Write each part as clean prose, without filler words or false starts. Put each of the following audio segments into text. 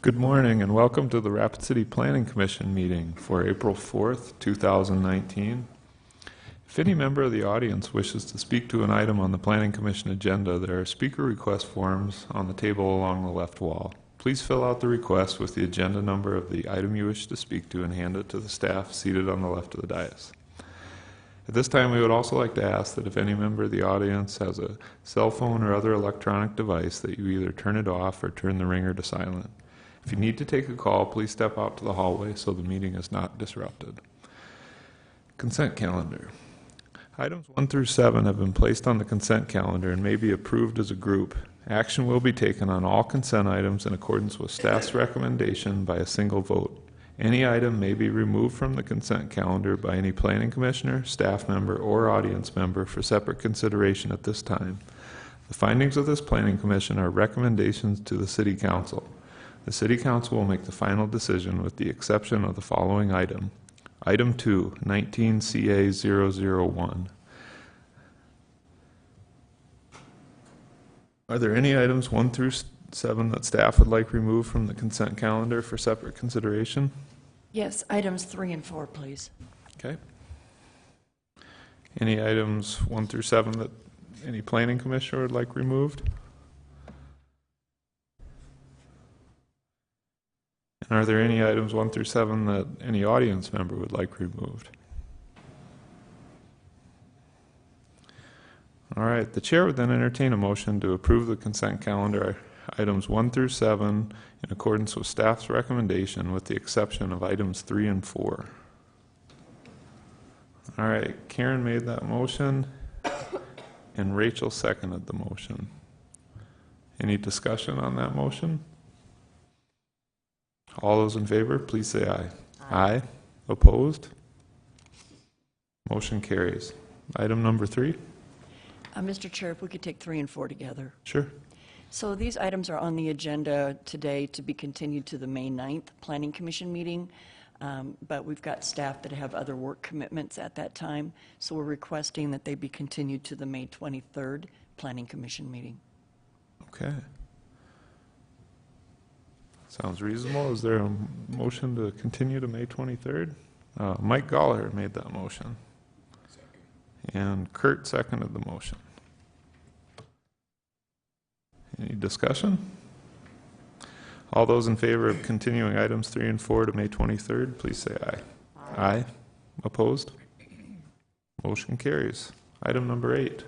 Good morning and welcome to the Rapid City Planning Commission meeting for April 4th, 2019. If any member of the audience wishes to speak to an item on the Planning Commission agenda, there are speaker request forms on the table along the left wall. Please fill out the request with the agenda number of the item you wish to speak to and hand it to the staff seated on the left of the dais. At this time, we would also like to ask that if any member of the audience has a cell phone or other electronic device, that you either turn it off or turn the ringer to silent. If you need to take a call, please step out to the hallway so the meeting is not disrupted. Consent calendar. Items 1 through 7 have been placed on the consent calendar and may be approved as a group. Action will be taken on all consent items in accordance with staff's recommendation by a single vote. Any item may be removed from the consent calendar by any planning commissioner, staff member, or audience member for separate consideration at this time. The findings of this planning commission are recommendations to the City Council. The City Council will make the final decision with the exception of the following item. Item 2, 19 CA 001. Are there any items 1 through 7 that staff would like removed from the consent calendar for separate consideration? Yes, items 3 and 4, please. Okay. Any items 1 through 7 that any planning commissioner would like removed? And are there any items 1 through 7 that any audience member would like removed? All right, the chair would then entertain a motion to approve the consent calendar items 1 through 7 in accordance with staff's recommendation with the exception of items 3 and 4. All right, Karen made that motion and Rachel seconded the motion. Any discussion on that motion? All those in favor, please say aye. Aye. Opposed? Motion carries. Item number 3. Mr. Chair, if we could take 3 and 4 together. Sure. So these items are on the agenda today to be continued to the May 9th Planning Commission meeting, but we've got staff that have other work commitments at that time, so we're requesting that they be continued to the May 23rd Planning Commission meeting. Okay. Sounds reasonable. Is there a motion to continue to May 23rd? Mike Goller made that motion. Second. And Kurt seconded the motion. Any discussion? All those in favor of continuing items 3 and 4 to May 23rd, please say aye. Aye. Aye. Opposed? Motion carries. Item number 8.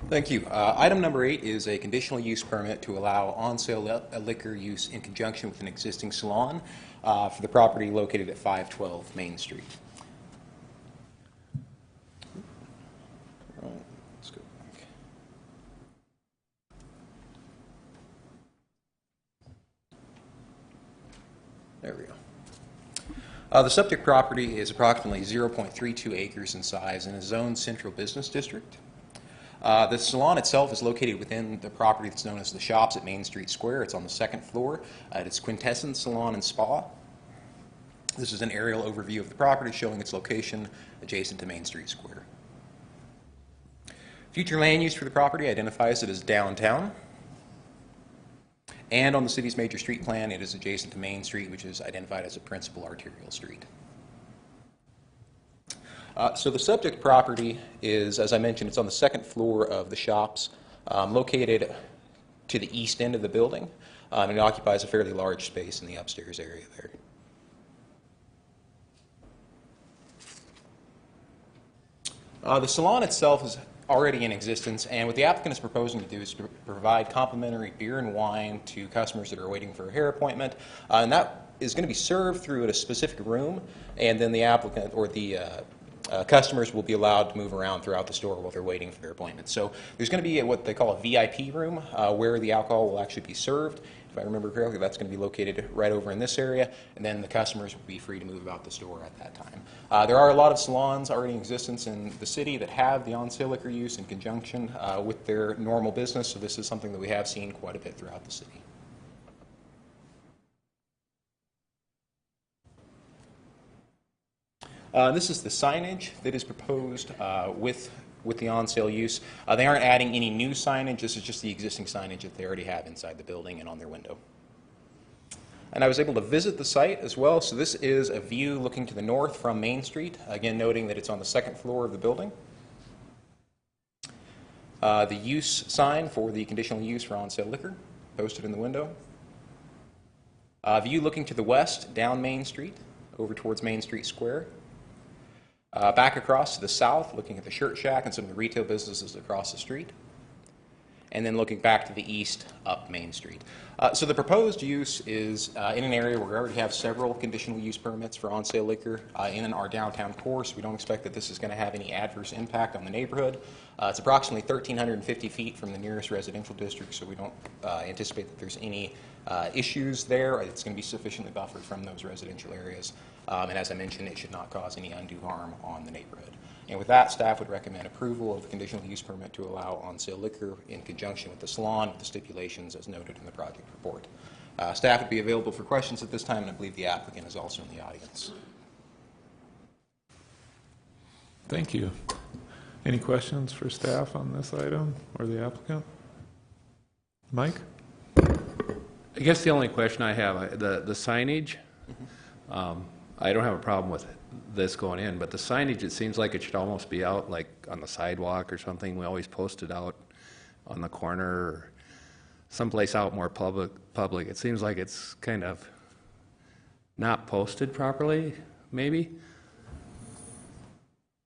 Thank you. Item number 8 is a conditional use permit to allow on-sale liquor use in conjunction with an existing salon for the property located at 512 Main Street. All right, let's go back. There we go. The subject property is approximately 0.32 acres in size and is zoned Central Business District. The salon itself is located within the property that's known as the Shops at Main Street Square. It's on the 2nd floor. It's Quintessence Salon and Spa. This is an aerial overview of the property showing its location adjacent to Main Street Square. Future land use for the property identifies it as downtown. And on the city's major street plan, it is adjacent to Main Street, which is identified as a principal arterial street. So the subject property is, as I mentioned, it's on the 2nd floor of the Shops, located to the east end of the building, and it occupies a fairly large space in the upstairs area there. The salon itself is already in existence, and what the applicant is proposing to do is to provide complimentary beer and wine to customers that are waiting for a hair appointment, and that is going to be served through a specific room, and then the applicant or the customers will be allowed to move around throughout the store while they're waiting for their appointment. So there's going to be what they call a VIP room where the alcohol will actually be served. If I remember correctly, that's going to be located right over in this area, and then the customers will be free to move about the store at that time. There are a lot of salons already in existence in the city that have the on-sale liquor use in conjunction with their normal business, so this is something that we have seen quite a bit throughout the city. This is the signage that is proposed with the on-sale use. They aren't adding any new signage. This is just the existing signage that they already have inside the building and on their window. And I was able to visit the site as well. So this is a view looking to the north from Main Street, again noting that it's on the second floor of the building. The use sign for the conditional use for on-sale liquor posted in the window. View looking to the west down Main Street over towards Main Street Square. Back across to the south, looking at the Shirt Shack and some of the retail businesses across the street. And then looking back to the east up Main Street. So the proposed use is in an area where we already have several conditional use permits for on-sale liquor in our downtown core, so we don't expect that this is going to have any adverse impact on the neighborhood. It's approximately 1,350 feet from the nearest residential district, so we don't anticipate that there's any issues there. It's going to be sufficiently buffered from those residential areas. And as I mentioned, it should not cause any undue harm on the neighborhood. And with that, staff would recommend approval of the conditional use permit to allow on-sale liquor in conjunction with the salon with the stipulations as noted in the project report. Staff would be available for questions at this time, and I believe the applicant is also in the audience. Thank you. Any questions for staff on this item or the applicant? Mike? I guess the only question I have, the signage, I don't have a problem with this going in, but the signage, it seems like it should almost be out like on the sidewalk or something. We always post it out on the corner or someplace out more public. It seems like it's kind of not posted properly, maybe?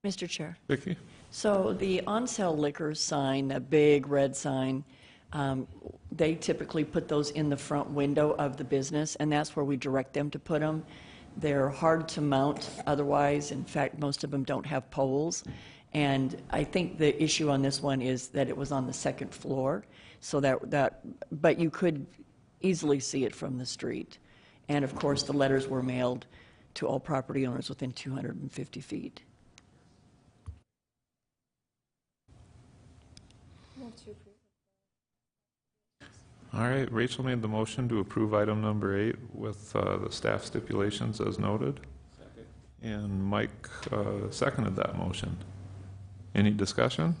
Mr. Chair. Vicki? So the on-sale liquor sign, a big red sign, they typically put those in the front window of the business, and that's where we direct them to put them. They're hard to mount otherwise. In fact, most of them don't have poles. And I think the issue on this one is that it was on the second floor, so but you could easily see it from the street. And of course, the letters were mailed to all property owners within 250 feet. All right, Rachel made the motion to approve item number 8 with the staff stipulations as noted. Second. And Mike seconded that motion. Any discussion?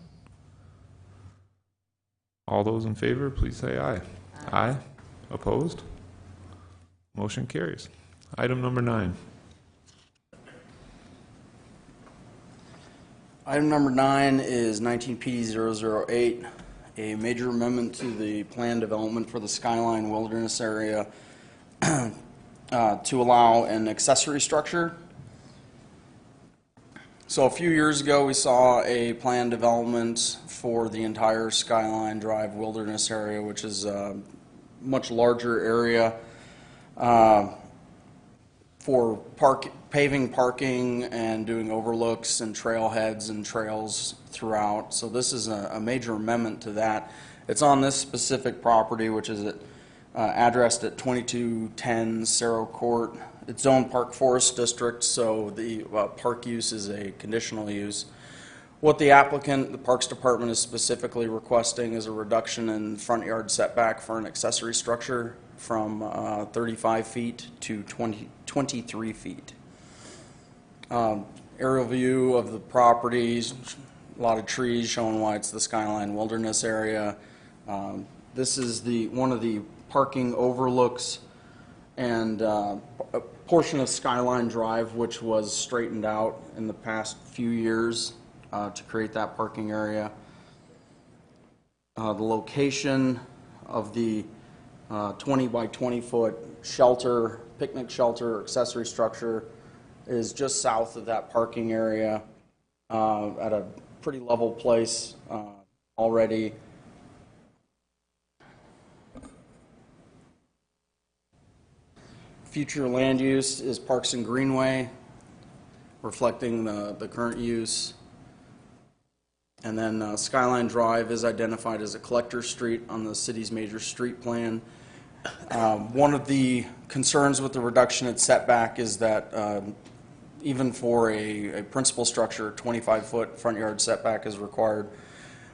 All those in favor, please say aye. Aye. Aye. Opposed? Motion carries. Item number 9. Item number 9 is 19PD-008, a major amendment to the plan development for the Skyline Wilderness area to allow an accessory structure. So a few years ago, we saw a plan development for the entire Skyline Drive Wilderness area, which is a much larger area for paving parking and doing overlooks and trailheads and trails throughout. So this is a major amendment to that. It's on this specific property, which is addressed at 2210 Cerro Court. It's zoned Park Forest District, so the park use is a conditional use. What the applicant, the Parks Department, is specifically requesting is a reduction in front yard setback for an accessory structure from 35 feet to 23 feet. Aerial view of the properties, a lot of trees showing why it's the Skyline Wilderness area. This is one of the parking overlooks and a portion of Skyline Drive, which was straightened out in the past few years to create that parking area. The location of the 20 by 20 foot shelter, picnic shelter, accessory structure is just south of that parking area at a pretty level place already. Future land use is Parks and Greenway, reflecting the current use. And then Skyline Drive is identified as a collector street on the city's major street plan. One of the concerns with the reduction in setback is that even for a principal structure, 25-foot front yard setback is required.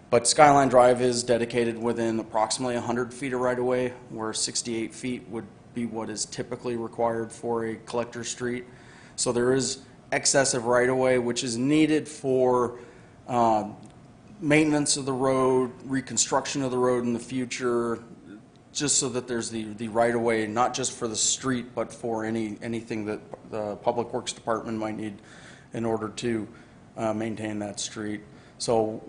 But Skyline Drive is dedicated within approximately 100 feet of right-of-way, where 68 feet would be what is typically required for a collector street. So there is excessive right-of-way, which is needed for maintenance of the road, reconstruction of the road in the future, just so that there's the right-of-way, not just for the street, but for anything that the Public Works Department might need in order to maintain that street. So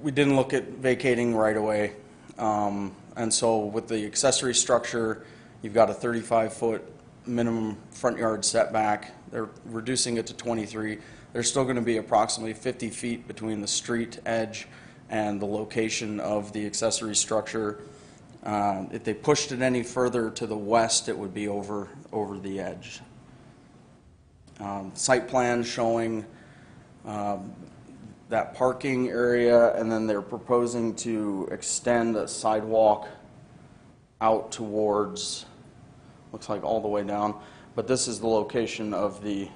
we didn't look at vacating right-of-way. And so with the accessory structure, you've got a 35-foot minimum front yard setback. They're reducing it to 23. There's still going to be approximately 50 feet between the street edge and the location of the accessory structure. If they pushed it any further to the west, it would be over the edge. Site plan showing that parking area, and then they're proposing to extend a sidewalk out towards, looks like all the way down, but this is the location of the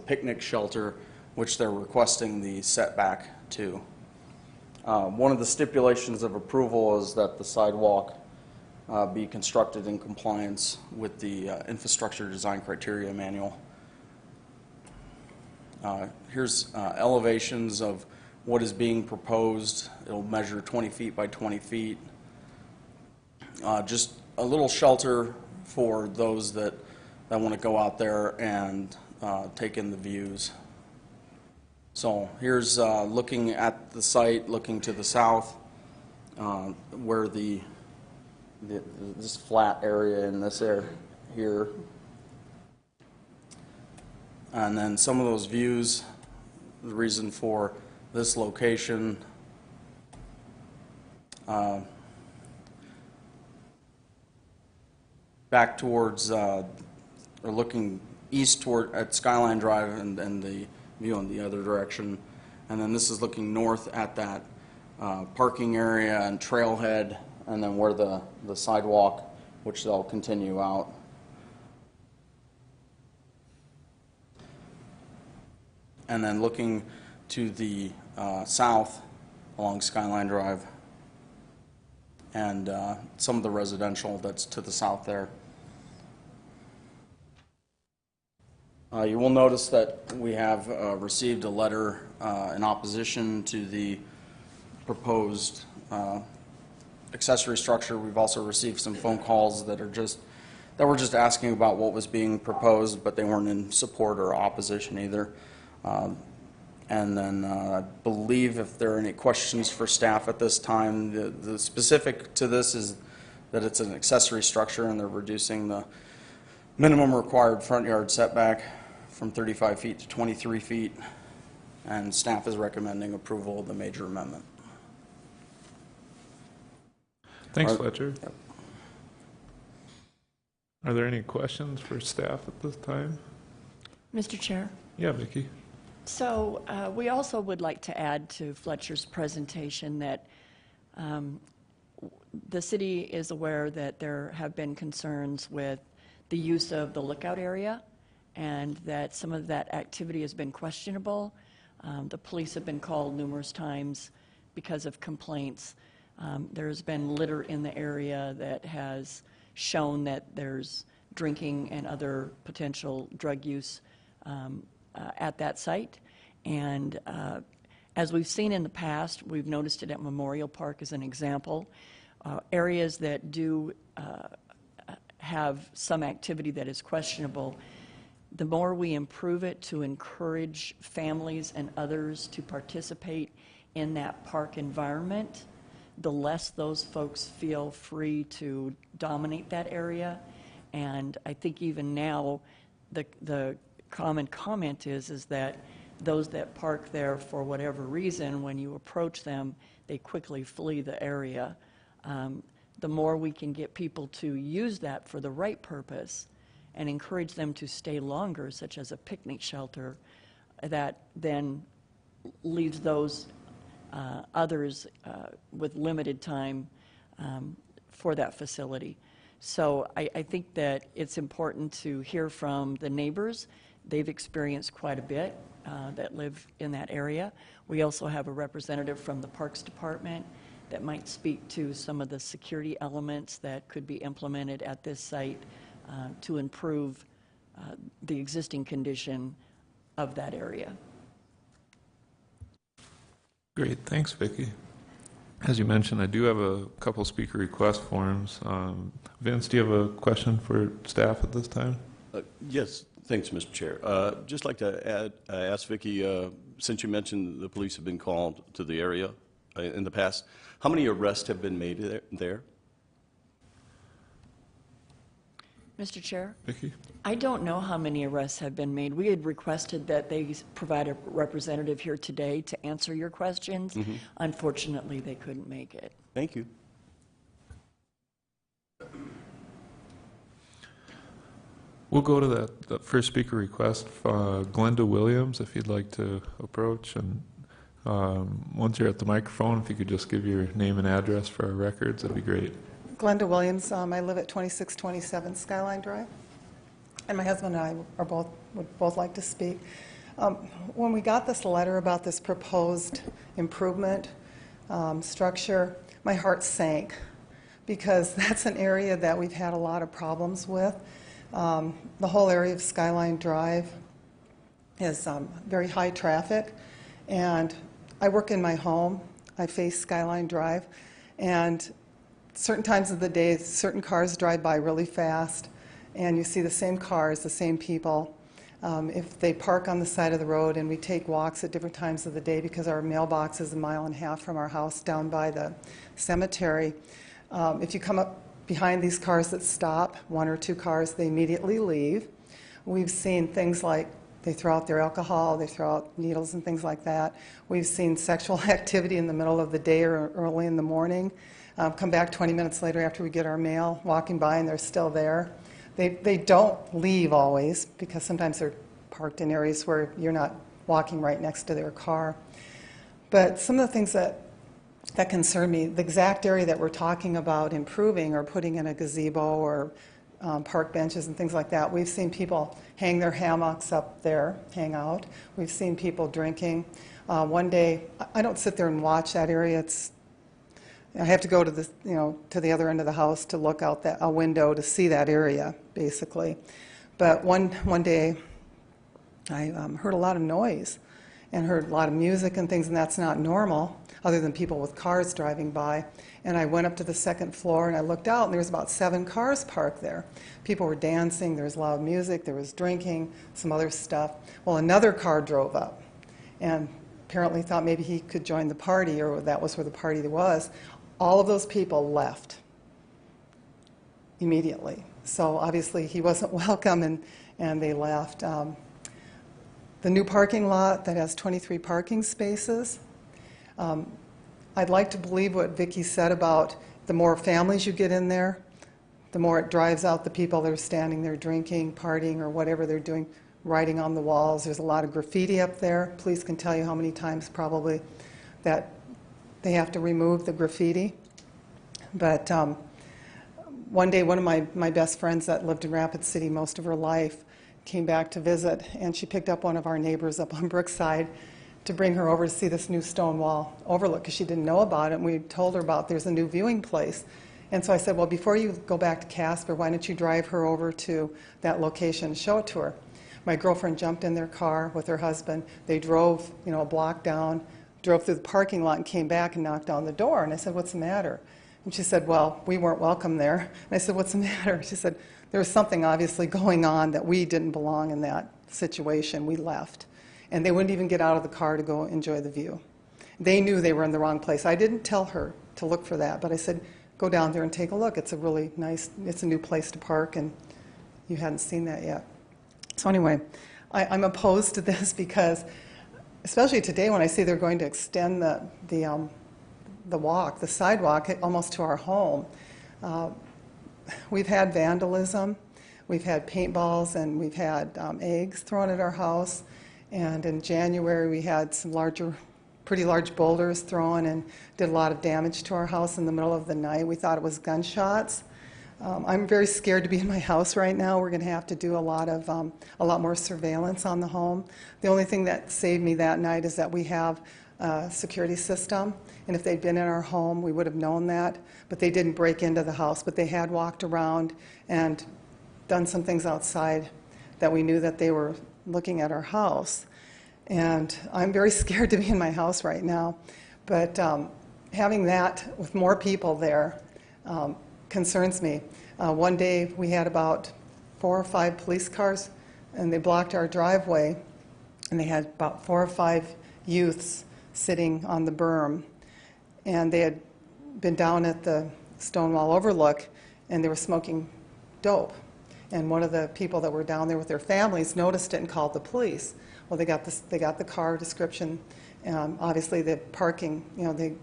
picnic shelter, which they're requesting the setback to. One of the stipulations of approval is that the sidewalk be constructed in compliance with the infrastructure design criteria manual. Here's elevations of what is being proposed. It'll measure 20 feet by 20 feet. Just a little shelter for those that want to go out there and take in the views. So here's looking at the site, looking to the south, where this flat area in this area here. And then some of those views, the reason for this location. Back towards, or looking east at Skyline Drive and the view in the other direction. And then this is looking north at that parking area and trailhead, and then where the sidewalk, which they'll continue out. And then looking to the south along Skyline Drive and some of the residential that's to the south there. You will notice that we have received a letter in opposition to the proposed accessory structure. We've also received some phone calls that were just asking about what was being proposed, but they weren't in support or opposition either. And then I believe if there are any questions for staff at this time, the specific to this is that it's an accessory structure and they're reducing the minimum required front yard setback from 35 feet to 23 feet, and staff is recommending approval of the major amendment. Thanks, Fletcher. Are there any questions for staff at this time? Mr. Chair? Yeah, Vicki. So we also would like to add to Fletcher's presentation that the city is aware that there have been concerns with the use of the lookout area and that some of that activity has been questionable. The police have been called numerous times because of complaints. There's been litter in the area that has shown that there's drinking and other potential drug use at that site. And as we've seen in the past, we've noticed it at Memorial Park as an example. Areas that do have some activity that is questionable, the more we improve it to encourage families and others to participate in that park environment, the less those folks feel free to dominate that area. And I think even now, the common comment is that those that park there for whatever reason, when you approach them, they quickly flee the area. The more we can get people to use that for the right purpose and encourage them to stay longer, such as a picnic shelter, that then leaves those others with limited time for that facility. So I think that it's important to hear from the neighbors. They've experienced quite a bit that live in that area. We also have a representative from the Parks Department that might speak to some of the security elements that could be implemented at this site to improve the existing condition of that area. Great, thanks, Vicki. As you mentioned, I do have a couple speaker request forms. Vince, do you have a question for staff at this time? Yes, thanks, Mr. Chair. Just like to ask Vicki, since you mentioned the police have been called to the area in the past, how many arrests have been made there? Mr. Chair? Vicki? I don't know how many arrests have been made. We had requested that they provide a representative here today to answer your questions. Unfortunately, they couldn't make it. Thank you. We'll go to that first speaker request. Glenda Williams, if you'd like to approach. And once you're at the microphone, if you could just give your name and address for our records, that'd be great. Glenda Williams. I live at 2627 Skyline Drive, and my husband and I would both like to speak. When we got this letter about this proposed improvement structure, my heart sank, because that's an area that we've had a lot of problems with. The whole area of Skyline Drive is very high traffic, and I work in my home. I face Skyline Drive, and certain times of the day, certain cars drive by really fast, and you see the same cars, the same people. If they park on the side of the road, and we take walks at different times of the day because our mailbox is 1.5 miles from our house down by the cemetery, if you come up behind these cars that stop, 1 or 2 cars, they immediately leave. We've seen things like they throw out their alcohol, they throw out needles and things like that. We've seen sexual activity in the middle of the day or early in the morning. Come back 20 minutes later after we get our mail, walking by, and they're still there. They don't leave always, because sometimes they're parked in areas where you're not walking right next to their car. But some of the things that concern me, the exact area that we're talking about improving or putting in a gazebo or park benches and things like that, we've seen people hang their hammocks up there, hang out. We've seen people drinking. One day, I don't sit there and watch that area. I have to go to the other end of the house to look out a window to see that area, basically. But one day, I heard a lot of noise and heard a lot of music and things, and that's not normal, other than people with cars driving by. And I went up to the second floor and I looked out, and there was about 7 cars parked there. People were dancing, there was loud music, there was drinking, some other stuff. Well, another car drove up and apparently thought maybe he could join the party, or that was where the party was. All of those people left immediately. So obviously he wasn't welcome, and they left. The new parking lot that has 23 parking spaces, I'd like to believe what Vicki said about the more families you get in there, the more it drives out the people that are standing there drinking, partying, or whatever they're doing, writing on the walls. There's a lot of graffiti up there. Police can tell you how many times probably that they have to remove the graffiti. But one day, one of my best friends that lived in Rapid City most of her life came back to visit, and she picked up one of our neighbors up on Brookside to bring her over to see this new stone wall overlook, because she didn't know about it. And we told her about there's a new viewing place. And so I said, well, before you go back to Casper, why don't you drive her over to that location and show it to her? My girlfriend jumped in their car with her husband. They drove, a block down, drove through the parking lot and came back and knocked on the door. And I said, what's the matter? And she said, well, we weren't welcome there. And I said, what's the matter? She said, there was something obviously going on that we didn't belong in that situation. We left. And they wouldn't even get out of the car to go enjoy the view. They knew they were in the wrong place. I didn't tell her to look for that, but I said, go down there and take a look. It's a really nice, it's a new place to park, and you hadn't seen that yet. So anyway, I'm opposed to this because, especially today when I see they're going to extend the sidewalk almost to our home. We've had vandalism, we've had paintballs, and we've had eggs thrown at our house. And in January, we had some pretty large boulders thrown and did a lot of damage to our house in the middle of the night. We thought it was gunshots. I'm very scared to be in my house right now. We're going to have to do a lot more surveillance on the home. The only thing that saved me that night is that we have a security system, and if they'd been in our home, we would have known that. But they didn't break into the house, but they had walked around and done some things outside that we knew that they were looking at our house. And I'm very scared to be in my house right now. But having that with more people there concerns me. One day we had about 4 or 5 police cars, and they blocked our driveway, and they had about 4 or 5 youths sitting on the berm. And they had been down at the Stonewall Overlook, and they were smoking dope. And one of the people that were down there with their families noticed it and called the police. Well, they got the car description. Obviously, the parking,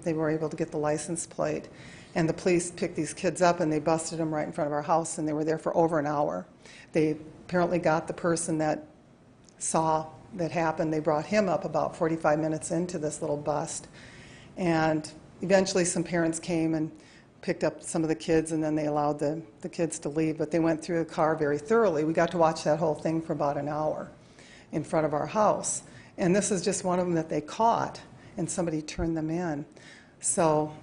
they were able to get the license plate. And the police picked these kids up, and they busted them right in front of our house, and they were there for over an hour. They apparently got the person that saw that happened. They brought him up about 45 minutes into this little bust. And eventually some parents came and picked up some of the kids, and then they allowed the kids to leave. But they went through the car very thoroughly. We got to watch that whole thing for about an hour in front of our house. And this is just one of them that they caught, and somebody turned them in. So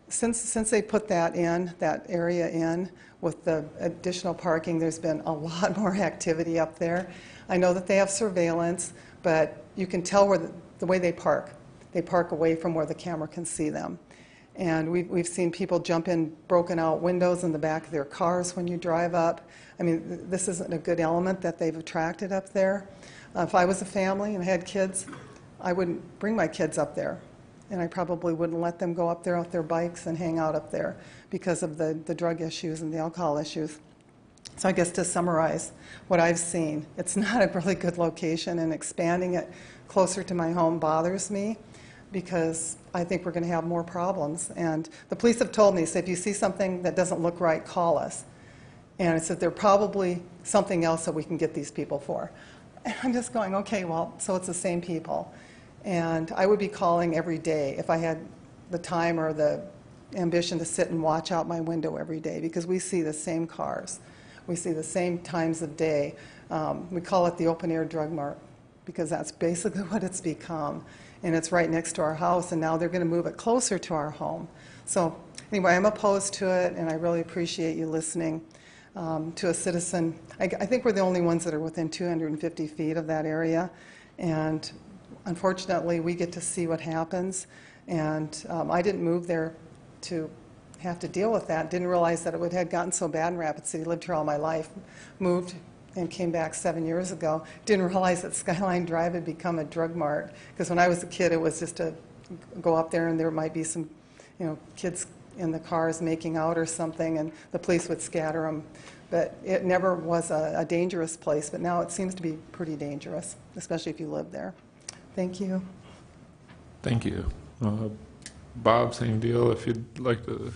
since they put that area in with the additional parking, there's been a lot more activity up there. I know that they have surveillance, but you can tell where the way they park. They park away from where the camera can see them. And we've seen people jump in broken out windows in the back of their cars when you drive up. I mean, this isn't a good element that they've attracted up there. If I was a family and had kids, I wouldn't bring my kids up there. And I probably wouldn't let them go up there with their bikes and hang out up there because of the drug issues and the alcohol issues. So I guess to summarize what I've seen, it's not a really good location, and expanding it closer to my home bothers me because I think we're going to have more problems. And the police have told me, so if you see something that doesn't look right, call us. And it said there's probably something else that we can get these people for. And I'm just going, okay, well, so it's the same people. And I would be calling every day if I had the time or the ambition to sit and watch out my window every day, because we see the same cars. We see the same times of day. We call it the open-air drug mart because that's basically what it's become. And it's right next to our house, and now they're going to move it closer to our home. So anyway, I'm opposed to it, and I really appreciate you listening to a citizen. I think we're the only ones that are within 250 feet of that area. And unfortunately, we get to see what happens. And I didn't move there to have to deal with that. Didn't realize that it had gotten so bad in Rapid City. Lived here all my life. Moved and came back 7 years ago. Didn't realize that Skyline Drive had become a drug mart. Because when I was a kid, it was just to go up there and there might be some, kids in the cars making out or something, and the police would scatter them. But it never was a dangerous place. But now it seems to be pretty dangerous, especially if you live there. Thank you. Thank you. Bob, same deal. If you'd like to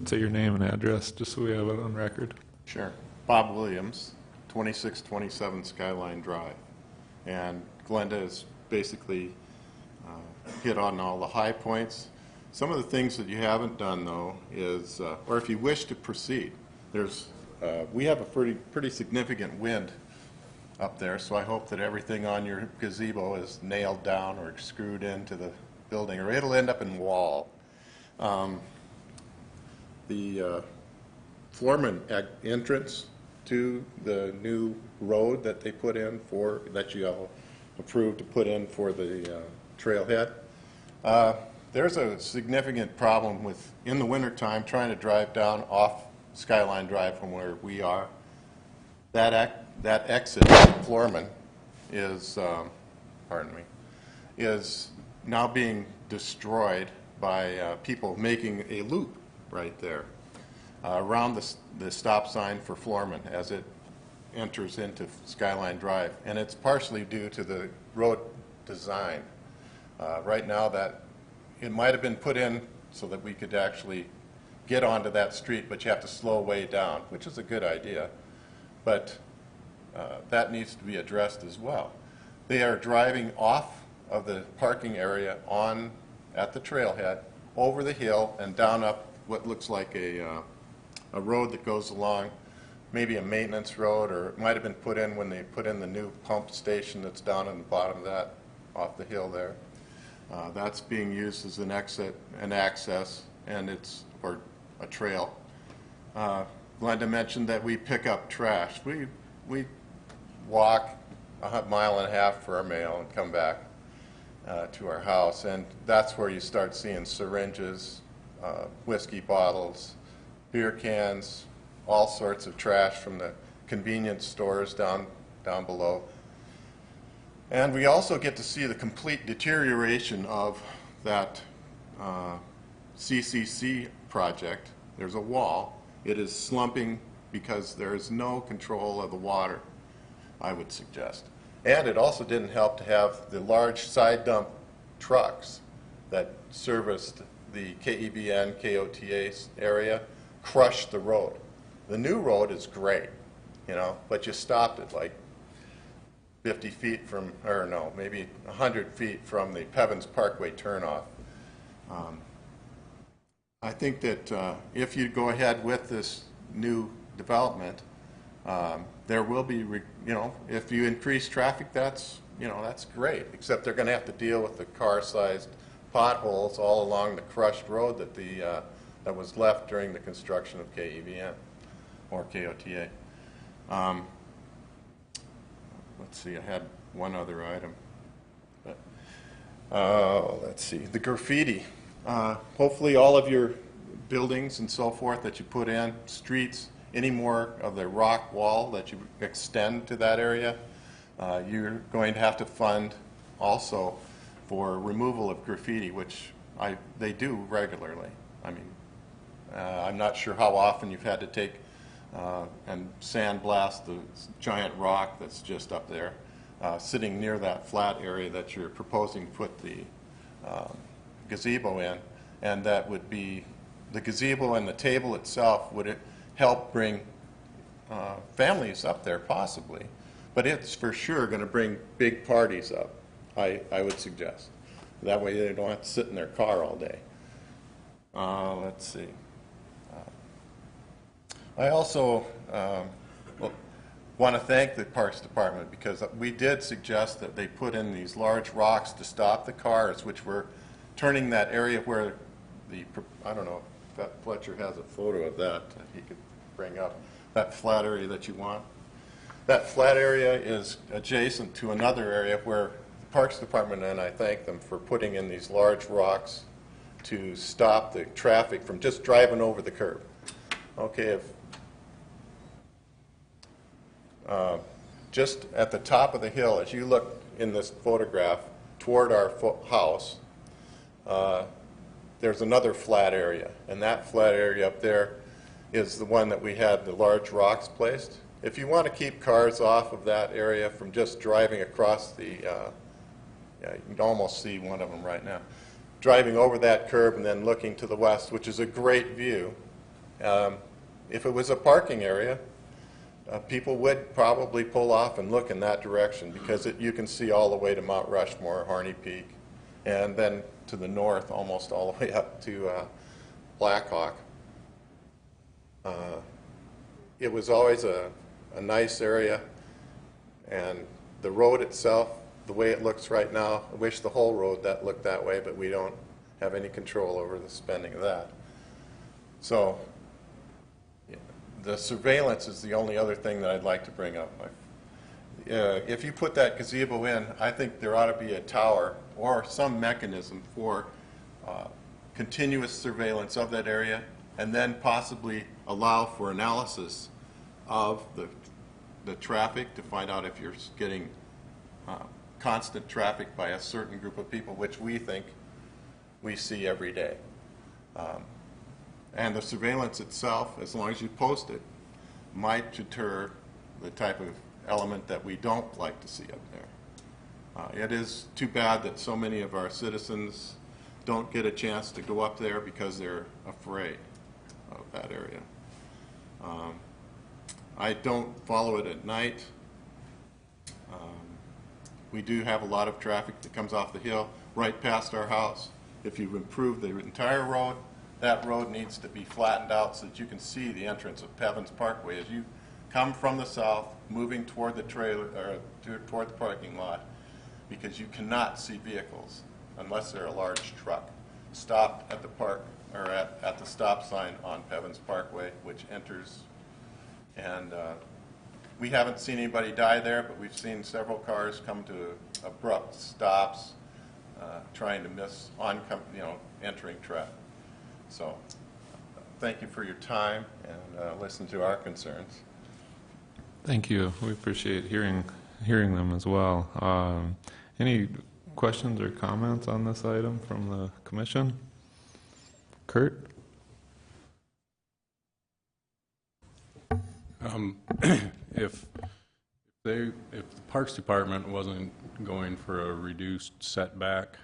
say your name and address, just so we have it on record. Sure. Bob Williams, 2627 Skyline Drive. And Glenda has basically hit on all the high points. Some of the things that you haven't done, though, is, or if you wish to proceed, we have a pretty significant wind up there, so I hope that everything on your gazebo is nailed down or screwed into the building, or it'll end up in wall. The Floorman entrance to the new road that they put in that you all approved to put in for the trailhead. There's a significant problem with, in the wintertime, trying to drive down off Skyline Drive from where we are. That exit, Floorman, is, is now being destroyed by people making a loop right there around the stop sign for Floorman as it enters into Skyline Drive. And it's partially due to the road design. Right now, that it might have been put in so that we could actually get onto that street, but you have to slow way down, which is a good idea. But that needs to be addressed as well. They are driving off of the parking area at the trailhead, over the hill, and down up what looks like a road that goes along, maybe a maintenance road, or it might have been put in when they put in the new pump station that's down in the bottom of that, off the hill there. That's being used as an exit and access, or a trail. Glenda mentioned that we pick up trash. We walk a mile and a half for our mail and come back to our house. And that's where you start seeing syringes, whiskey bottles, beer cans, all sorts of trash from the convenience stores down below. And we also get to see the complete deterioration of that CCC project. There's a wall. It is slumping because there is no control of the water, I would suggest. And it also didn't help to have the large side dump trucks that serviced the KEBN, KOTA area crush the road. The new road is great, you know, but you stopped it like 50 feet from, or no, maybe 100 feet from the Pevins Parkway turnoff. I think that if you go ahead with this new development, there will be, you know, if you increase traffic, that's, you know, that's great, except they're going to have to deal with the car-sized potholes all along the crushed road that that was left during the construction of KEBN or KOTA. Let's see, I had one other item. Let's see, the graffiti. Hopefully all of your buildings and so forth that you put in, streets, any more of the rock wall that you extend to that area, you're going to have to fund also for removal of graffiti, which they do regularly. I mean, I'm not sure how often you've had to take and sandblast the giant rock that's just up there, sitting near that flat area that you're proposing to put the gazebo in, and that would be, the gazebo and the table itself would help bring families up there possibly, but it's for sure going to bring big parties up, I would suggest. That way they don't have to sit in their car all day. Let's see. I also want to thank the Parks Department because we did suggest that they put in these large rocks to stop the cars, which were turning that area where the, I don't know if Fletcher has a photo of that he could bring up, that flat area that you want. That flat area is adjacent to another area where the Parks Department, and I thank them for putting in these large rocks to stop the traffic from just driving over the curb. Okay, if just at the top of the hill, as you look in this photograph toward our house, there's another flat area, and that flat area up there is the one that we had the large rocks placed. If you want to keep cars off of that area from just driving across the, yeah, you can almost see one of them right now, driving over that curb and then looking to the west, which is a great view. If it was a parking area, people would probably pull off and look in that direction because you can see all the way to Mount Rushmore, Harney Peak, and then to the north almost all the way up to Blackhawk. It was always a nice area, and the road itself, the way it looks right now, I wish the whole road that looked that way, but we don't have any control over the spending of that. So the surveillance is the only other thing that I'd like to bring up. If you put that gazebo in, I think there ought to be a tower or some mechanism for continuous surveillance of that area, and then possibly allow for analysis of the traffic to find out if you're getting constant traffic by a certain group of people, which we think we see every day. And the surveillance itself, as long as you post it, might deter the type of element that we don't like to see up there. It is too bad that so many of our citizens don't get a chance to go up there because they're afraid of that area. I don't follow it at night. We do have a lot of traffic that comes off the hill right past our house. If you improve the entire road, that road needs to be flattened out so that you can see the entrance of Pevins Parkway as you come from the south, moving toward the trailer or toward the parking lot, because you cannot see vehicles unless they're a large truck stopped at the park or at the stop sign on Pevins Parkway, which enters and we haven't seen anybody die there, but we've seen several cars come to abrupt stops, trying to miss entering traffic. So, thank you for your time and listen to our concerns. Thank you. We appreciate hearing them as well. Any questions or comments on this item from the commission? Kurt? If the Parks Department wasn't going for a reduced setback,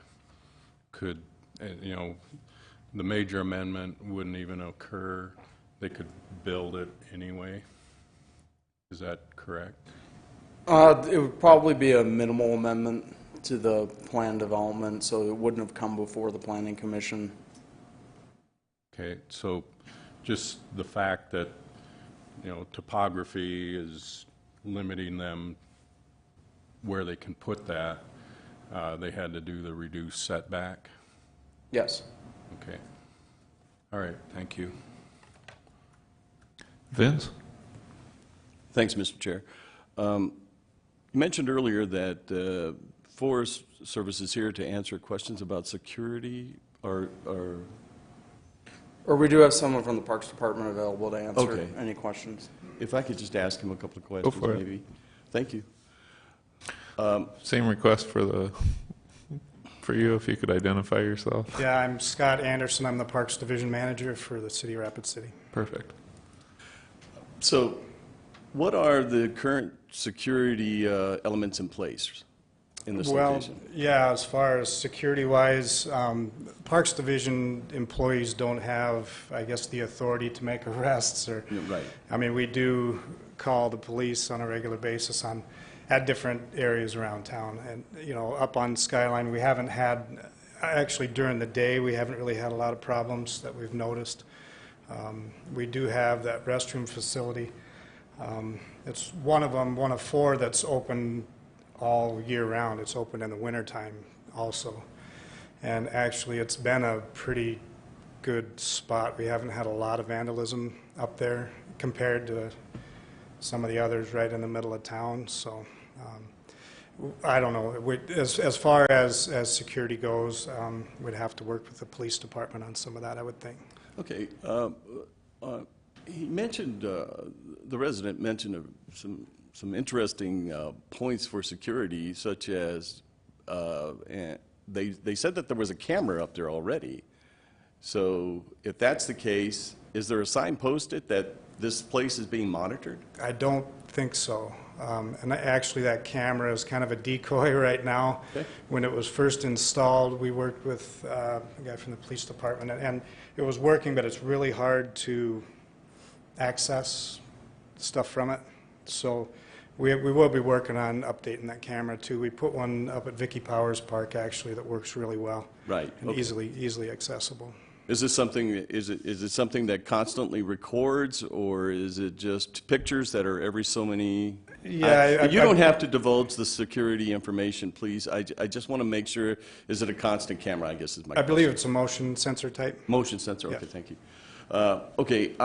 could, the major amendment wouldn't even occur? They could build it anyway? Is that correct? It would probably be a minimal amendment to the plan development, so it wouldn't have come before the Planning Commission. Okay, so just the fact that, topography is limiting them where they can put that, they had to do the reduced setback? Yes. Okay. All right, thank you. Vince? Thanks, Mr. Chair. You mentioned earlier that Forest Service is here to answer questions about security or Or we do have someone from the Parks Department available to answer Okay. any questions. if I could just ask him a couple of questions, for it. maybe. Thank you. Same request for you, if you could identify yourself. Yeah, I'm Scott Anderson. I'm the Parks Division Manager for the City of Rapid City. Perfect. So, what are the current security elements in place in this location? Well, yeah, as far as security-wise, Parks Division employees don't have, I guess, the authority to make arrests or... Yeah, right. I mean, we do call the police on a regular basis at different areas around town. And, up on Skyline, we haven't had, actually during the day, we haven't really had a lot of problems that we've noticed. We do have that restroom facility. It's one of 4 that's open all year round. It's open in the wintertime also. And actually, it's been a pretty good spot. We haven't had a lot of vandalism up there compared to some of the others right in the middle of town. So I don't know. As far as security goes, we'd have to work with the police department on some of that, I would think. Okay. He mentioned, the resident mentioned some interesting points for security, such as they said that there was a camera up there already. So if that's the case, is there a sign posted that this place is being monitored? I don't think so. And actually, that camera is kind of a decoy right now. Okay. When it was first installed, we worked with a guy from the police department, and it was working, but it's really hard to access stuff from it. So we will be working on updating that camera too. We put one up at Vicky Powers Park actually that works really well. Right. And Okay. easily accessible. Is this something? Is it something that constantly records, or is it just pictures that are every so many? Yeah, you don't have to divulge the security information, please. I just want to make sure. Is it a constant camera? I guess is my. I believe it's a motion sensor type. Motion sensor. Yeah. Okay, thank you. Okay,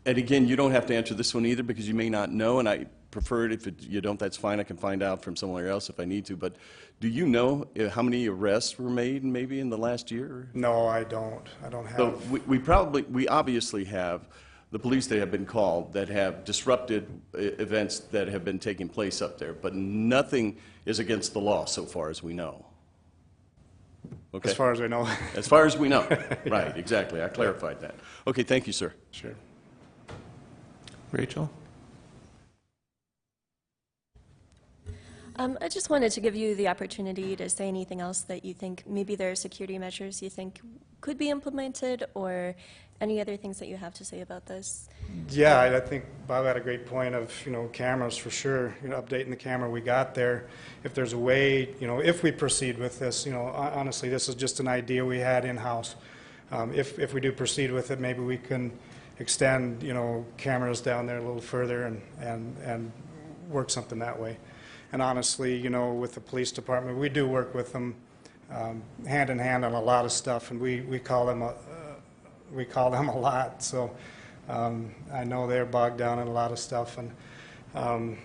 and again, you don't have to answer this one either because you may not know, and I prefer it if you don't. That's fine. I can find out from somewhere else if I need to. But do you know how many arrests were made maybe in the last year? No, I don't. I don't have. So we obviously have the police that have been called that have disrupted events that have been taking place up there, but nothing is against the law so far as we know. Okay. As far as I know. As far as we know. Right, exactly. I clarified that. Okay, thank you, sir. Sure. Rachel? I just wanted to give you the opportunity to say anything else that you think, maybe there are security measures you think could be implemented, or any other things that you have to say about this. Yeah, I think Bob had a great point of, cameras for sure, updating the camera we got there. If there's a way, if we proceed with this, honestly, this is just an idea we had in-house. If we do proceed with it, maybe we can extend, cameras down there a little further and work something that way. And honestly, with the police department, we do work with them hand in hand on a lot of stuff, and we call them a lot. So I know they're bogged down in a lot of stuff, and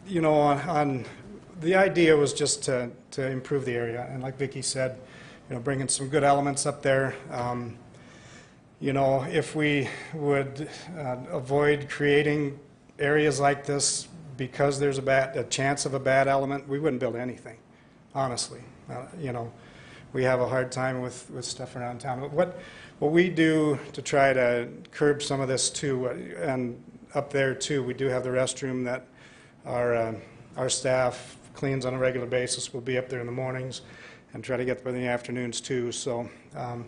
you know, on the idea was just to improve the area, and like Vicki said, you know, bringing some good elements up there. You know, if we would avoid creating areas like this because there's a chance of a bad element, we wouldn't build anything, honestly. You know, we have a hard time with stuff around town. What we do to try to curb some of this too, and up there too, we do have the restroom that our staff cleans on a regular basis. We'll be up there in the mornings and try to get there in the afternoons too. So the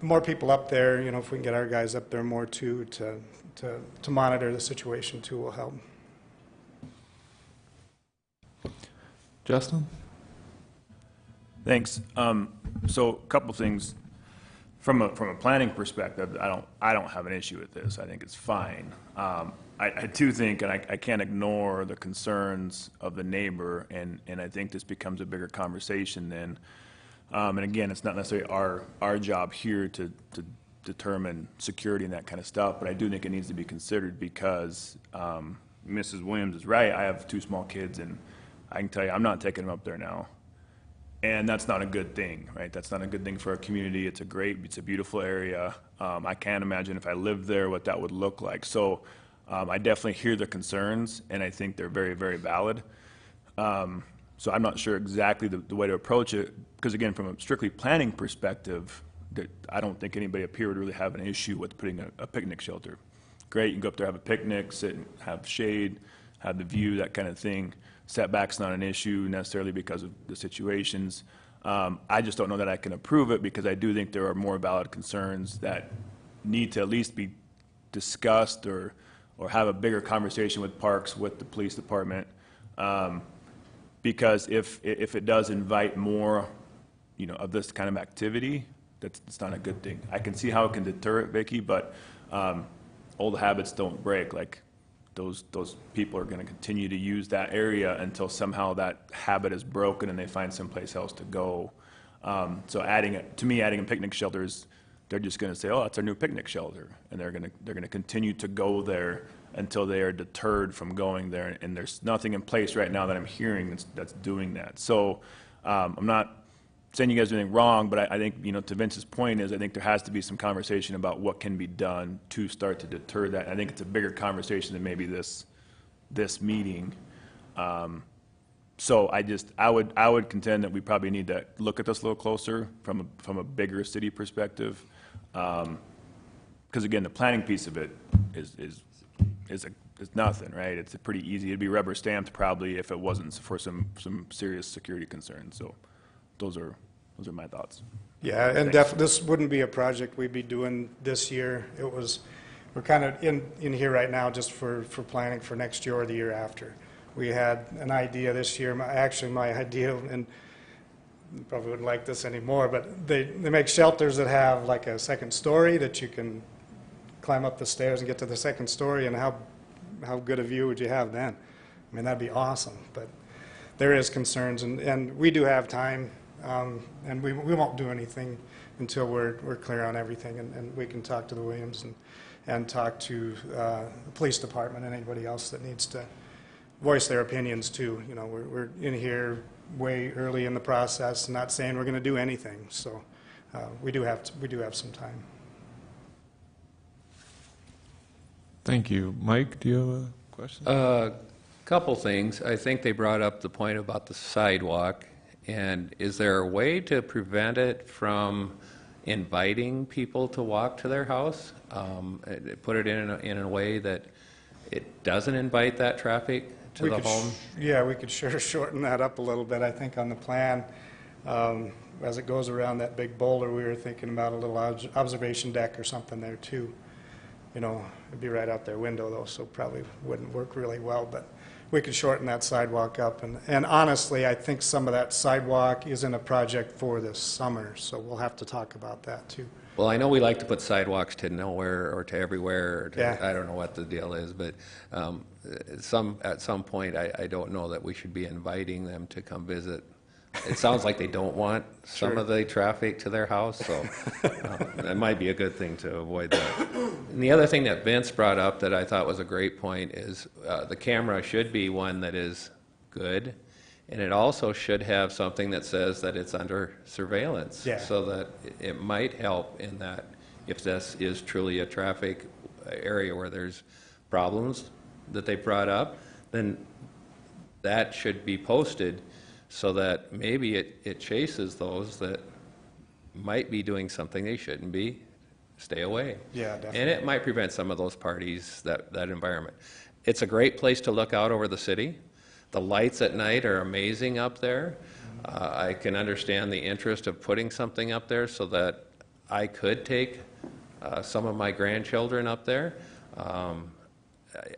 more people up there, you know, if we can get our guys up there more too to monitor the situation too, will help. Justin? Thanks. So a couple things. From a planning perspective, I don't have an issue with this. I think it's fine. I do think, and I can't ignore the concerns of the neighbor, and I think this becomes a bigger conversation then. And again, it's not necessarily our job here to determine security and that kind of stuff, but I do think it needs to be considered because Mrs. Williams is right. I have 2 small kids, and I can tell you, I'm not taking them up there now. And that's not a good thing, right? That's not a good thing for our community. It's a beautiful area. I can't imagine if I lived there what that would look like. So I definitely hear the concerns, and I think they're very, very valid. So I'm not sure exactly the way to approach it, because again, from a strictly planning perspective, I don't think anybody up here would really have an issue with putting a picnic shelter. Great, you can go up there, have a picnic, sit and have shade, have the view, that kind of thing. Setback's not an issue necessarily because of the situations. I just don't know that I can approve it because I do think there are more valid concerns that need to at least be discussed or have a bigger conversation with Parks, with the police department. Because if it does invite more, you know, of this kind of activity, that's not a good thing. I can see how it can deter it, Vicki, but old habits don't break. Like those people are going to continue to use that area until somehow that habit is broken and they find someplace else to go. So adding a picnic shelters, they're just going to say, oh, that's our new picnic shelter, and they're going to continue to go there until they are deterred from going there. And there's nothing in place right now that I'm hearing that's doing that. So I'm not saying you guys are doing wrong, but I think, you know, to Vince's point is I think there has to be some conversation about what can be done to start to deter that. I think it's a bigger conversation than maybe this meeting. So I would contend that we probably need to look at this a little closer from a bigger city perspective, because again, the planning piece of it is nothing, right? It's pretty easy. It'd be rubber stamped probably if it wasn't for some serious security concerns. So those are my thoughts. Yeah, and this wouldn't be a project we'd be doing this year. We're kind of in here right now just for planning for next year or the year after. We had an idea this year, my idea, and you probably wouldn't like this anymore, but they make shelters that have like a second story that you can climb up the stairs and get to the second story, and how good a view would you have then? I mean, that'd be awesome, but there is concerns, and we do have time, and we won't do anything until we're clear on everything, and we can talk to the Williams and talk to the police department and anybody else that needs to voice their opinions too. You know, we're in here way early in the process, not saying we're going to do anything, so we do have some time. Thank you. Mike, do you have a question? Couple things. I think they brought up the point about the sidewalk, and is there a way to prevent it from inviting people to walk to their house? Put it in a way that it doesn't invite that traffic to the home? Yeah, we could sure shorten that up a little bit, I think, on the plan. As it goes around that big boulder, we were thinking about a little observation deck or something there too. You know, it'd be right out their window though, so probably wouldn't work really well, but we could shorten that sidewalk up. And honestly, I think some of that sidewalk isn't a project for this summer, so we'll have to talk about that too. Well, I know we like to put sidewalks to nowhere or to everywhere, or to, Yeah. I don't know what the deal is, but at some point, I don't know that we should be inviting them to come visit it sounds like they don't want some of the traffic to their house, so that might be a good thing to avoid that. And the other thing that Vince brought up that I thought was a great point is the camera should be one that is good, and it also should have something that says that it's under surveillance, Yeah. so that it might help in that if this is truly a traffic area where there's problems that they brought up, then that should be posted so that maybe it chases those that might be doing something they shouldn't be. Stay away. Yeah, definitely. And it might prevent some of those parties, that environment. It's a great place to look out over the city. The lights at night are amazing up there. I can understand the interest of putting something up there so that I could take some of my grandchildren up there.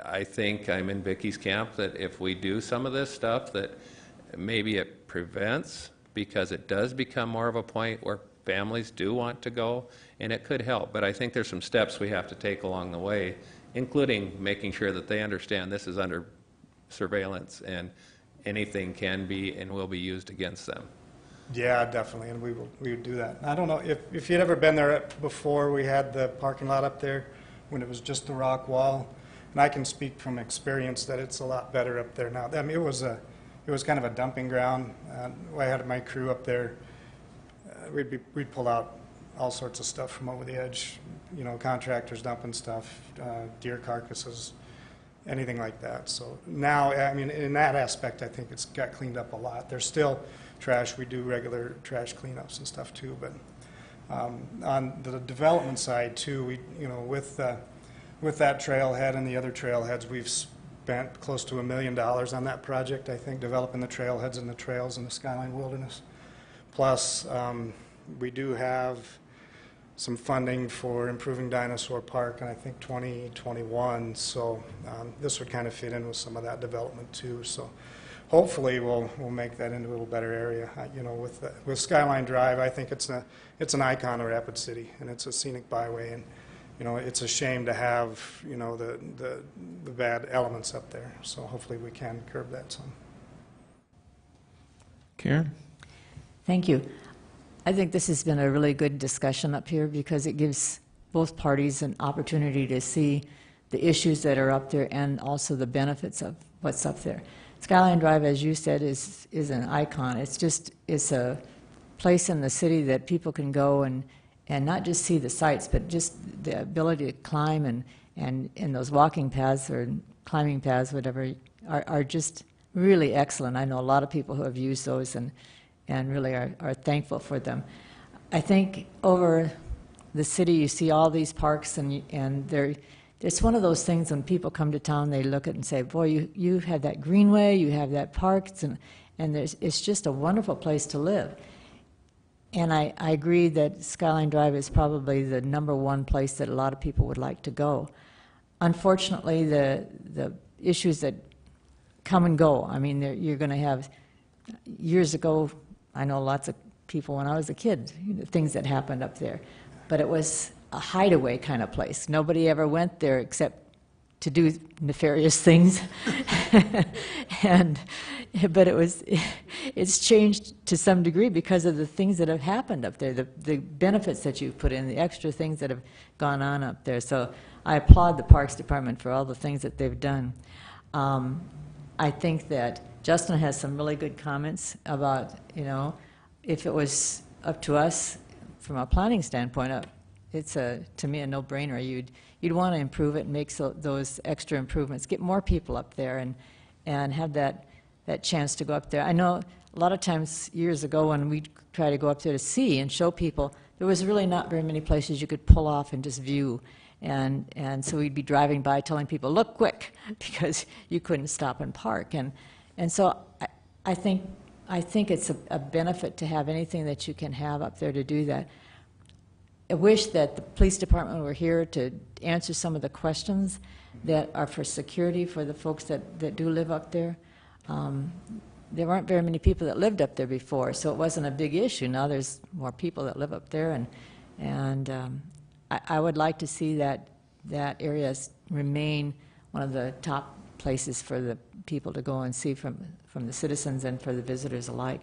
I think I'm in Vicky's camp that if we do some of this stuff, that maybe it prevents, because it does become more of a point where families do want to go, and it could help. But I think there's some steps we have to take along the way, including making sure that they understand this is under surveillance and anything can be and will be used against them. Yeah, definitely, and we would do that. I don't know, if you'd ever been there before we had the parking lot up there, when it was just the rock wall, and I can speak from experience that it's a lot better up there now. I mean, it was kind of a dumping ground. I had my crew up there. We'd pull out all sorts of stuff from over the edge, you know, contractors dumping stuff, deer carcasses, anything like that. So now, I mean, in that aspect, I think it's got cleaned up a lot. There's still trash. We do regular trash cleanups and stuff too, but on the development side too, we, you know, with that trailhead and the other trailheads, we've spent close to $1 million on that project, I think, developing the trailheads and the trails in the Skyline Wilderness. Plus, we do have some funding for improving Dinosaur Park in, I think, 2021, so this would kind of fit in with some of that development too. So hopefully we'll make that into a little better area. You know, with Skyline Drive, I think it's an icon of Rapid City, and it's a scenic byway, and you know, it's a shame to have, you know, the bad elements up there. So hopefully we can curb that some. Karen? Thank you. I think this has been a really good discussion up here because it gives both parties an opportunity to see the issues that are up there and also the benefits of what's up there. Skyline Drive, as you said, is an icon. It's a place in the city that people can go and not just see the sights, but just the ability to climb and those walking paths or climbing paths, whatever, are just really excellent. I know a lot of people who have used those and really are thankful for them. I think over the city you see all these parks and it's one of those things when people come to town, they look at it and say, boy, you have that greenway, you have that park, and it's just a wonderful place to live. And I agree that Skyline Drive is probably the #1 place that a lot of people would like to go. Unfortunately, the issues that come and go, I mean, you're going to have, years ago, I know lots of people when I was a kid, you know, things that happened up there. But it was a hideaway kind of place. Nobody ever went there except to do nefarious things. But it's changed to some degree because of the things that have happened up there, the benefits that you've put in, the extra things that have gone on up there. So I applaud the Parks Department for all the things that they've done. I think that Justin has some really good comments about, you know, if it was up to us from a planning standpoint, it's to me a no-brainer. You'd want to improve it and make those extra improvements, get more people up there and have that chance to go up there. I know a lot of times years ago when we try to go up there to see and show people, there was really not very many places you could pull off and just view. And so we'd be driving by telling people, look quick, because you couldn't stop and park. And so I think it's a benefit to have anything that you can have up there to do that. I wish that the police department were here to answer some of the questions that are for security for the folks that do live up there. There weren't very many people that lived up there before, so it wasn't a big issue. Now there's more people that live up there, and I would like to see that area remain one of the top places for the people to go and see from the citizens and for the visitors alike.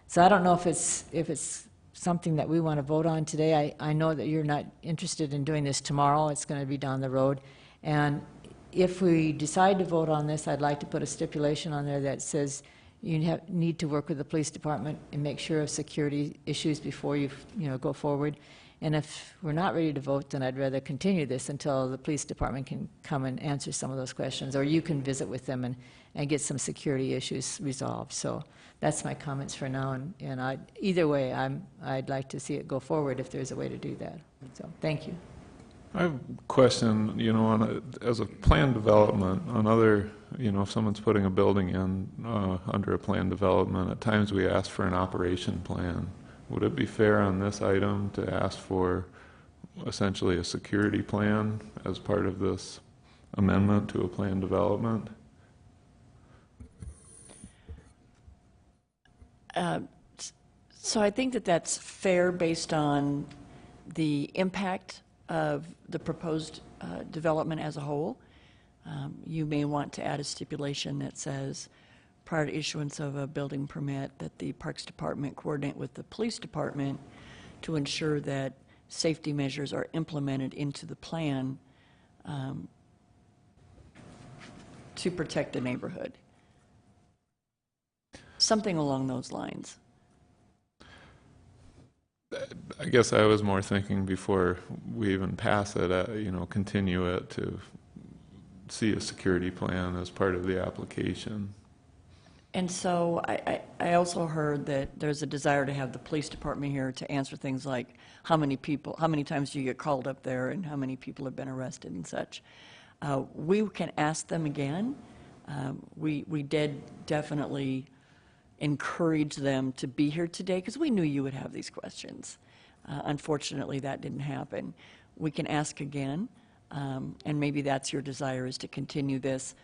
So I don't know if it's something that we want to vote on today. I know that you're not interested in doing this tomorrow. It's going to be down the road. And if we decide to vote on this, I'd like to put a stipulation on there that says you need to work with the police department and make sure of security issues before you go forward. And if we're not ready to vote, then I'd rather continue this until the police department can come and answer some of those questions, or you can visit with them and get some security issues resolved. So that's my comments for now, and either way, I'd like to see it go forward if there's a way to do that. So thank you. I have a question, as a plan development, on other, if someone's putting a building in under a plan development, at times we ask for an operation plan. Would it be fair on this item to ask for essentially a security plan as part of this amendment to a plan development? So I think that that's fair based on the impact of the proposed development as a whole. You may want to add a stipulation that says, prior to issuance of a building permit, that the Parks Department coordinate with the Police Department to ensure that safety measures are implemented into the plan to protect the neighborhood. Something along those lines. I guess I was more thinking before we even pass it, continue it to see a security plan as part of the application. And so I also heard that there's a desire to have the police department here to answer things like how many times do you get called up there and how many people have been arrested and such. We can ask them again. We did definitely encourage them to be here today because we knew you would have these questions. Unfortunately, that didn't happen. We can ask again, and maybe that's your desire, is to continue this.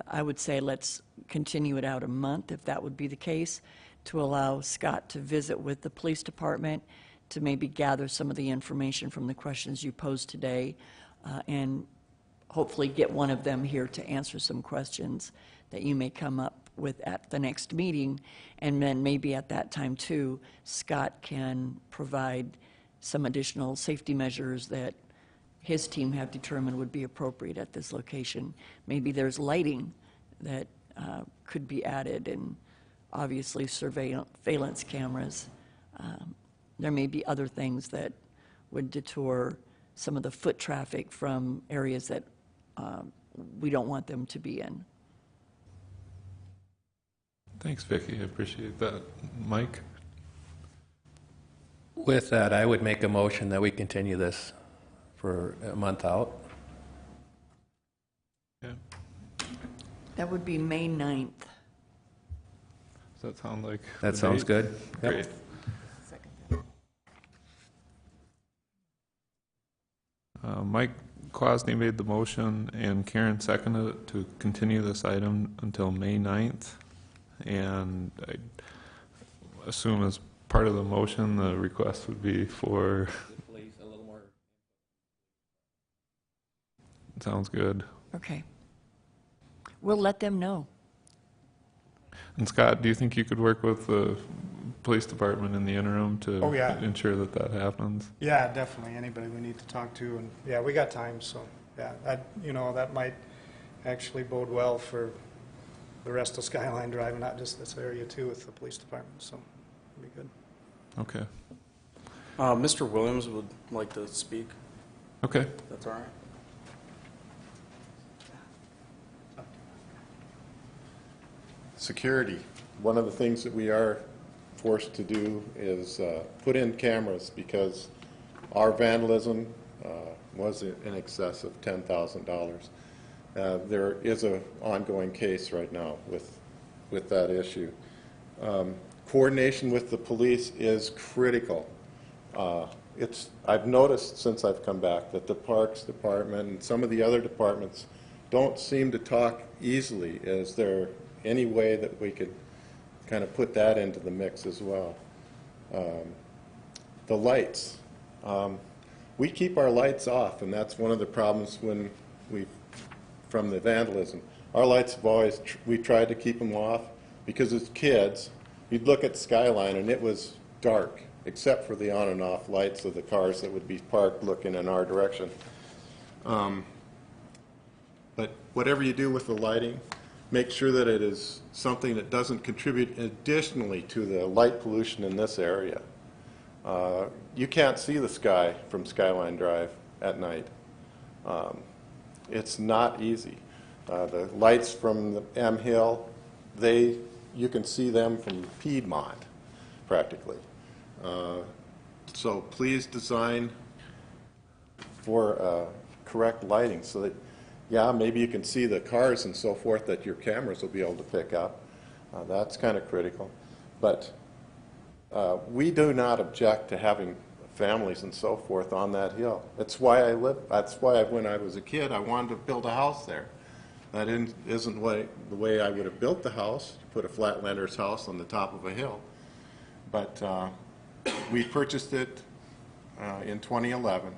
I would say let's continue it out a month, if that would be the case, to allow Scott to visit with the police department, to maybe gather some of the information from the questions you posed today, and hopefully get one of them here to answer some questions that you may come up with at the next meeting. And then maybe at that time, too, Scott can provide some additional safety measures that his team have determined would be appropriate at this location. Maybe there's lighting that could be added, and obviously surveillance cameras. There may be other things that would detour some of the foot traffic from areas that we don't want them to be in. Thanks, Vicki. I appreciate that. Mike? With that, I would make a motion that we continue this for a month out. Yeah. That would be May 9th. Does that sound like That the sounds date? good. Yep. Great. Mike Kwasny made the motion and Karen seconded it to continue this item until May 9th. And I assume as part of the motion, the request would be for... Please, a little more. Sounds good. Okay. We'll let them know. And Scott, do you think you could work with the police department in the interim to Oh, yeah. ensure that that happens? Yeah, definitely, anybody we need to talk to, and, yeah, we got time, so, yeah, that might actually bode well for the rest of Skyline Drive, not just this area too, with the police department, so it'll be good. Okay. Mr. Williams would like to speak. Okay. That's all right. Security. One of the things that we are forced to do is put in cameras because our vandalism was in excess of $10,000. There is an ongoing case right now with that issue. Coordination with the police is critical. I've noticed since I've come back that the Parks Department and some of the other departments don't seem to talk easily. Is there any way that we could kind of put that into the mix as well? The lights. We keep our lights off, and that's one of the problems from the vandalism. Our lights have always, we tried to keep them off because as kids, you'd look at Skyline and it was dark, except for the on and off lights of the cars that would be parked looking in our direction. But whatever you do with the lighting, make sure that it is something that doesn't contribute additionally to the light pollution in this area. You can't see the sky from Skyline Drive at night. It's not easy. The lights from the M Hill, you can see them from Piedmont, practically. So please design for correct lighting so that, yeah, maybe you can see the cars and so forth that your cameras will be able to pick up. That's kind of critical. But we do not object to having families and so forth on that hill. That's why when I was a kid, I wanted to build a house there. That isn't the way I would have built the house, put a flatlander's house on the top of a hill. But we purchased it in 2011,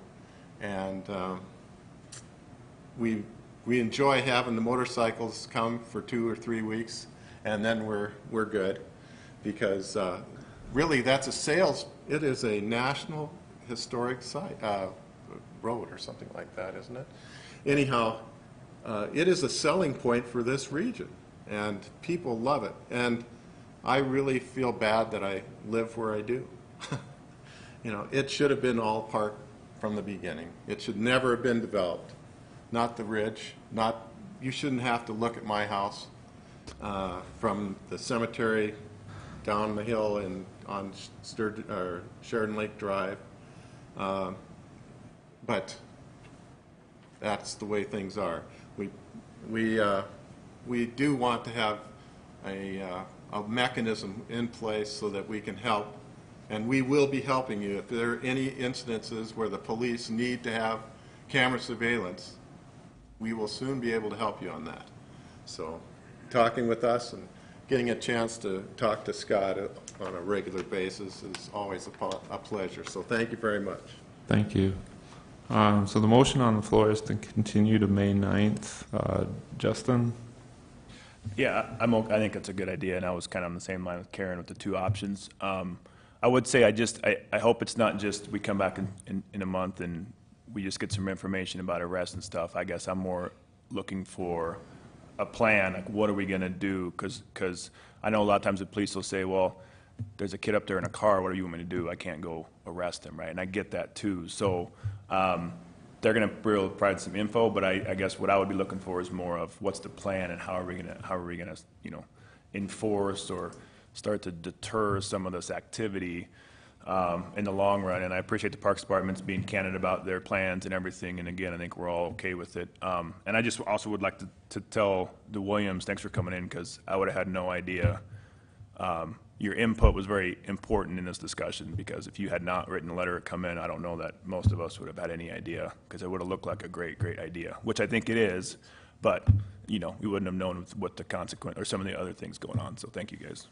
and we enjoy having the motorcycles come for 2 or 3 weeks, and then we're good, because really that's it is a national historic site, road or something like that, isn't it? Anyhow, it is a selling point for this region, and people love it. And I really feel bad that I live where I do. You know, it should have been all parked from the beginning. It should never have been developed. Not the ridge. You shouldn't have to look at my house from the cemetery down the hill and on Sheridan Lake Drive. But that's the way things are. We do want to have a mechanism in place so that we can help, and we will be helping you if there are any incidences where the police need to have camera surveillance. We will soon be able to help you on that. So talking with us and getting a chance to talk to Scott on a regular basis is always a pleasure. So thank you very much. Thank you. So the motion on the floor is to continue to May 9th. Justin? Yeah, I think it's a good idea, and I was kind of on the same line with Karen with the 2 options. I would say I hope it's not just we come back in a month and we just get some information about arrests and stuff. I guess I'm more looking for a plan, like what are we going to do? Because I know a lot of times the police will say, well, there's a kid up there in a car, what do you want me to do? I can't go arrest him, right? And I get that too. So they're going to provide some info, but I guess what I would be looking for is more of what's the plan and how are we going to enforce or start to deter some of this activity in the long run. And I appreciate the Parks Department's being candid about their plans and everything. And again, I think we're all okay with it. And I just also would like to tell the Williams, thanks for coming in, because I would have had no idea. Your input was very important in this discussion, because if you had not written a letter or come in, I don't know that most of us would have had any idea, because it would have looked like a great, great idea, which I think it is, but, we wouldn't have known what the consequence or some of the other things going on. So thank you, guys.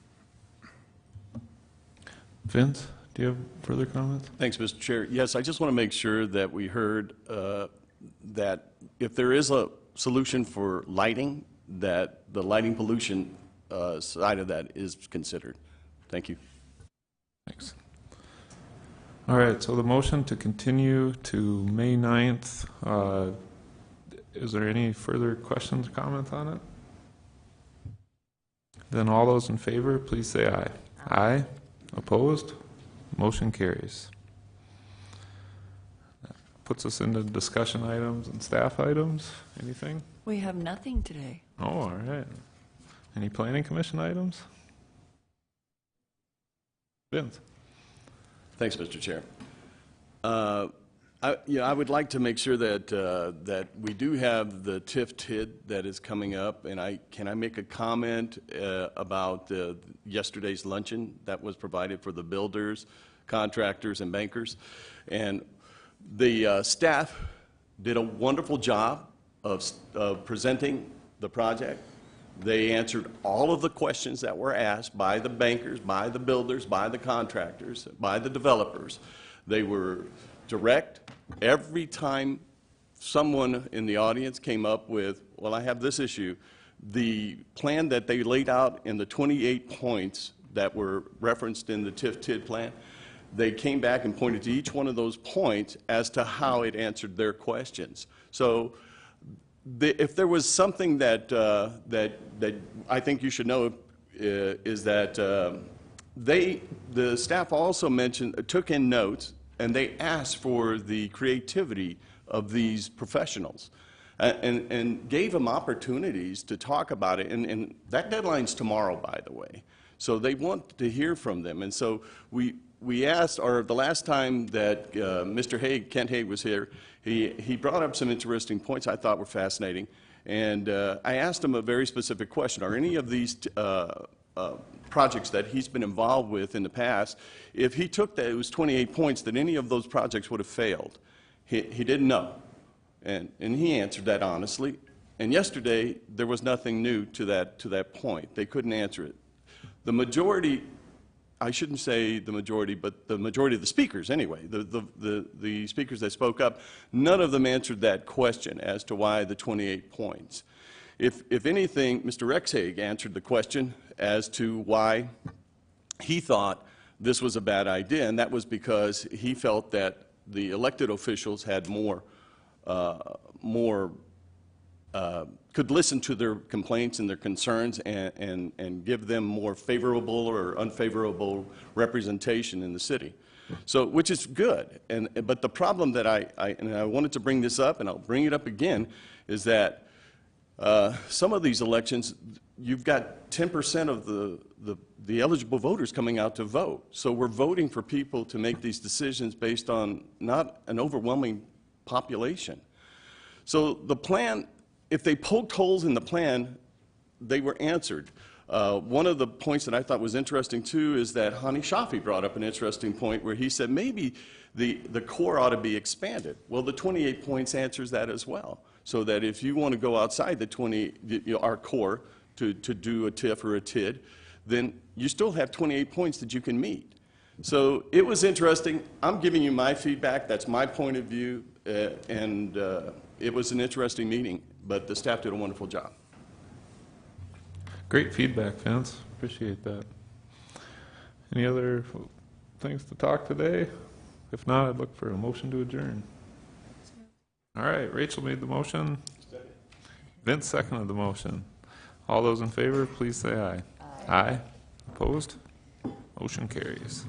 Vince, do you have further comments? Thanks, Mr. Chair. Yes, I just want to make sure that we heard that if there is a solution for lighting, that the lighting pollution side of that is considered. Thank you. Thanks. All right, so the motion to continue to May 9th, is there any further questions or comments on it? Then all those in favor, please say aye. Aye. Opposed? Motion carries. That puts us into discussion items and staff items. Anything? We have nothing today. Oh, all right. Any planning commission items? Vince? Thanks, Mr. Chair. I would like to make sure that that we do have the TIF TID that is coming up, and can I make a comment about yesterday's luncheon that was provided for the builders, contractors, and bankers, and the staff did a wonderful job of presenting the project. They answered all of the questions that were asked by the bankers, by the builders, by the contractors, by the developers. They were direct. Every time someone in the audience came up with, well, I have this issue, the plan that they laid out in the 28 points that were referenced in the TIF-TID plan. They came back and pointed to each one of those points as to how it answered their questions. So if there was something that I think you should know is that the staff also took in notes, and they asked for the creativity of these professionals and gave them opportunities to talk about it. And that deadline's tomorrow, by the way. So they want to hear from them. And so we asked, or the last time that Mr. Hague, Kent Hague was here, he brought up some interesting points I thought were fascinating. And I asked him a very specific question. Are any of these projects that he's been involved with in the past, if he took those 28 points, that any of those projects would have failed? He didn't know. And he answered that honestly. And yesterday, there was nothing new to that point. They couldn't answer it. The majority, I shouldn't say the majority, but the majority of the speakers anyway, the speakers that spoke up, none of them answered that question as to why the 28 points. If anything, Mr. Rexhaig answered the question as to why he thought this was a bad idea, and that was because he felt that the elected officials had could listen to their complaints and their concerns and give them more favorable or unfavorable representation in the city. So, which is good. But the problem that I wanted to bring this up, and I'll bring it up again, is that some of these elections, you've got 10% of the eligible voters coming out to vote. So we're voting for people to make these decisions based on not an overwhelming population. So the plan, if they poked holes in the plan, they were answered. One of the points that I thought was interesting too is that Hani Shafi brought up an interesting point where he said maybe the core ought to be expanded. Well, the 28 points answers that as well. So that if you want to go outside our core to do a TIF or a TID, then you still have 28 points that you can meet. So it was interesting. I'm giving you my feedback. That's my point of view. And it was an interesting meeting, but the staff did a wonderful job. Great feedback, Vince. Appreciate that. Any other things to talk today? If not, I'd look for a motion to adjourn. All right, Rachel made the motion. Vince seconded the motion. All those in favor, please say aye. Aye. Opposed? Motion carries.